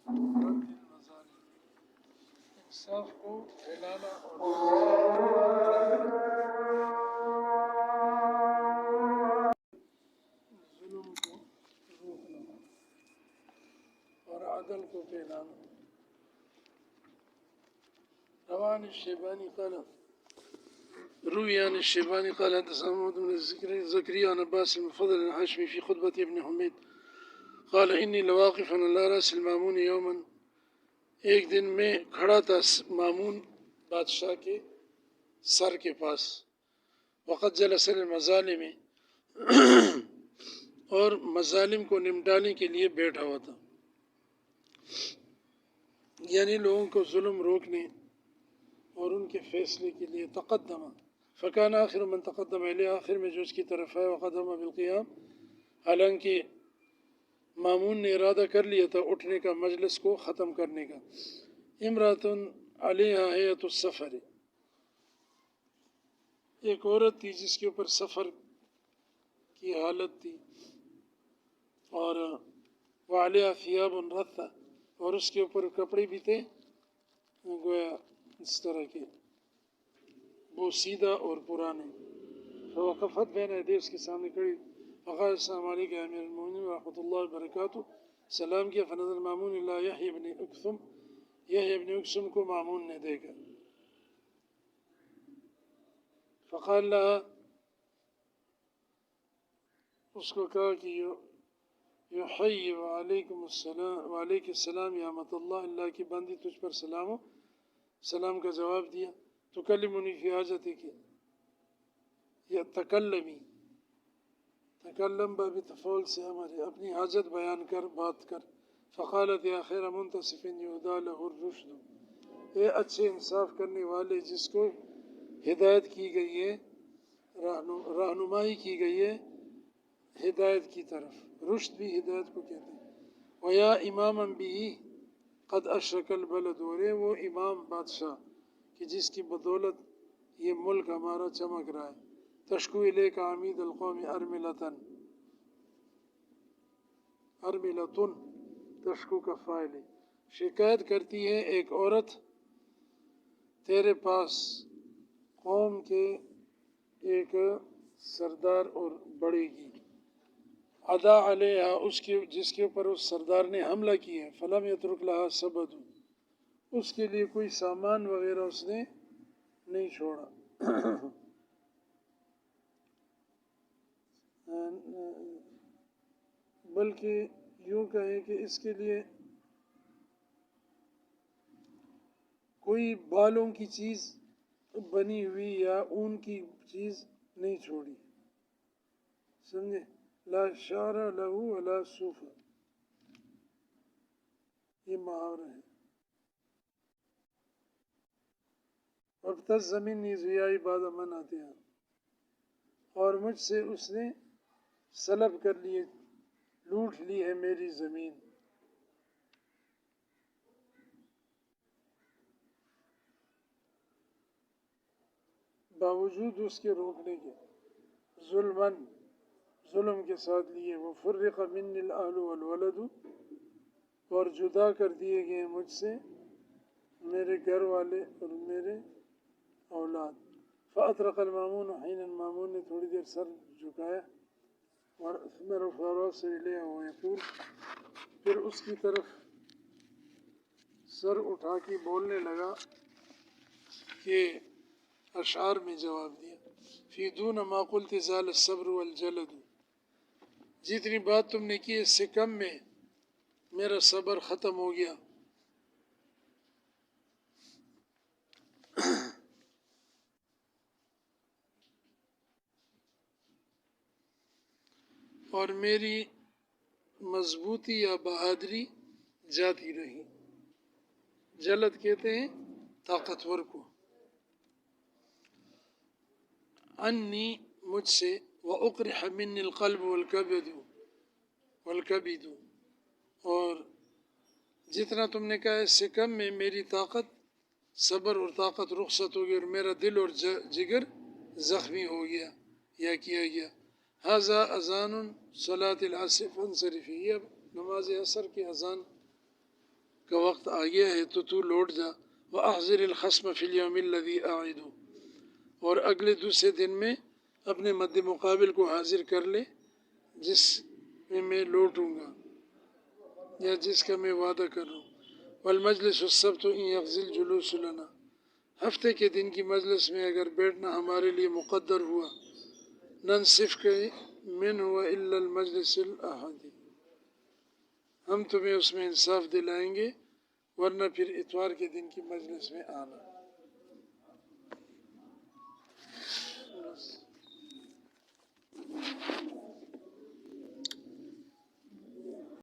رد المظالم، انصاف کو پھیلانا اور ظلم کو روکنا اور عدل کو پھیلانا۔ روان الشیبانی قال روي عن الشيباني قال حدثنا محمد بن زكريا عن عباس المفضل الهاشمي في خطبة ابن حميد قال إني لواقف على رأس المامون يوما، ایک دن میں کھڑا تھا مامون بادشاہ کے سر کے پاس، وقد جلس المظالم، اور مظالم کو نمٹانے کے لیے بیٹھا ہوا تھا، یعنی لوگوں کو ظلم روکنے اور ان کے فیصلے کے لیے۔ تقدم فکان آخر من تقدم علیہ، آخر میں جو اس کی طرف ہے، وقدم بالقیام، حالانکہ مامون نے ارادہ کر لیا تھا اٹھنے کا، مجلس کو ختم کرنے کا۔ امرأۃ علیہا ہیئۃ السفر، ایک عورت تھی جس کے اوپر سفر کی حالت تھی، اور وعلیہا ثیاب رثہ، اور اس کے اوپر کپڑے بھی تھے گویا اس طرح کے بوسیدہ اور پرانے۔ فوقفت بین یدیہ، اس کے سامنے کھڑی، فقال السلام علیکم یا امیر المؤمنین ورحمۃ اللہ وبرکاتہ، سلام کیا۔ فنظر مامون الی یحیی بن اکثم، یحییٰ بن اکثم کو مامون نے دیکھا، فقال لها، اس کو کہا کہ یحیی وعلیکم السلام، وعلیک السلام یا امۃ اللہ، اللہ کی بندی تجھ پر سلام ہو، سلام کا جواب دیا۔ تکلمنی فی حاجتک، یا تکلمی، تکلم باب تفعول سے ہمارے، اپنی حاجت بیان کر، بات کر۔ فقالت یا خیر منتصف یہدیٰ لہ الرشد، اے اچھے انصاف کرنے والے جس کو ہدایت کی گئی ہے، رہنمائی کی گئی ہے ہدایت کی طرف، رشد بھی ہدایت کو کہتے ہیں۔ ویا اماما بھی قد اشرک البلد، اور وہ امام بادشاہ کہ جس کی بدولت یہ ملک ہمارا چمک رہا ہے۔ تشکو الیک عمید القوم ارملتن، ارملتن تشکو کا فاعل ہے، شکایت کرتی ہے ایک عورت تیرے پاس قوم کے ایک سردار اور بڑے کی، ادا علیہ، اس کے جس کے اوپر اس سردار نے حملہ کیا ہے، فلم یترک لہا سبد، اس کے لیے کوئی سامان وغیرہ اس نے نہیں چھوڑا۔ بلکہ یوں کہیں کہ اس کے لیے کوئی بالوں کی چیز بنی ہوئی یا اون کی چیز نہیں چھوڑی، سمجھے؟ لا شعر لہو ولا صوف، یہ محاورہ ہے۔ وابتز منی ضیائی بعد من آتیہا، اور مجھ سے اس نے سلب کر لیے، لوٹ لی ہے میری زمین۔ باوجود اس کے روکنے کے، ظلم کے ساتھ لیے۔ وفرق منی الاہل والولد، اور جدا کر دیے گئے مجھ سے میرے گھر والے اور میرے اولاد۔ فاطرق المامون حینا، مامون نے تھوڑی دیر سر جھکایا، ثم رفع رأسه الیہا وهو یقول، پھر اس کی طرف سر اٹھا کے بولنے لگا کہ اشعار میں جواب دیا، فی دون ما قلت زال الصبر والجلد، جتنی بات تم نے کی اس سے کم میں میرا صبر ختم ہو گیا، اور میری مضبوطی یا بہادری جاتی رہی۔ جلد کہتے ہیں طاقتور کو۔ انی، مجھ سے، وأقرح منی القلب والکبد، اور جتنا تم نے کہا اس سے کم میں میری طاقت، صبر اور طاقت رخصت ہو گئی، اور میرا دل اور جگر زخمی ہو گیا یا کیا گیا۔ ھذا اذان صلاۃ العصر فانصرفی، یہ نماز عصر کی اذان کا وقت آ گیا ہے تو لوٹ جا، وَأَحْضِرِ الْخَصْمَ فِي الْيَوْمِ الَّذِي أَعِدُ، اور اگلے دوسرے دن میں اپنے مد مقابل کو حاضر کر لے جس میں لوٹوں گا یا جس کا میں وعدہ کر رہا ہوں۔ والمجلس السبت ان یغزی الجلوس لنا، ہفتے کے دن کی مجلس میں اگر بیٹھنا ہمارے لیے مقدر ہوا، ننصف کے من ہوا الا المجلس الاحد، ہم تمہیں اس میں انصاف دلائیں گے ورنہ پھر اتوار کے دن کی مجلس میں آنا۔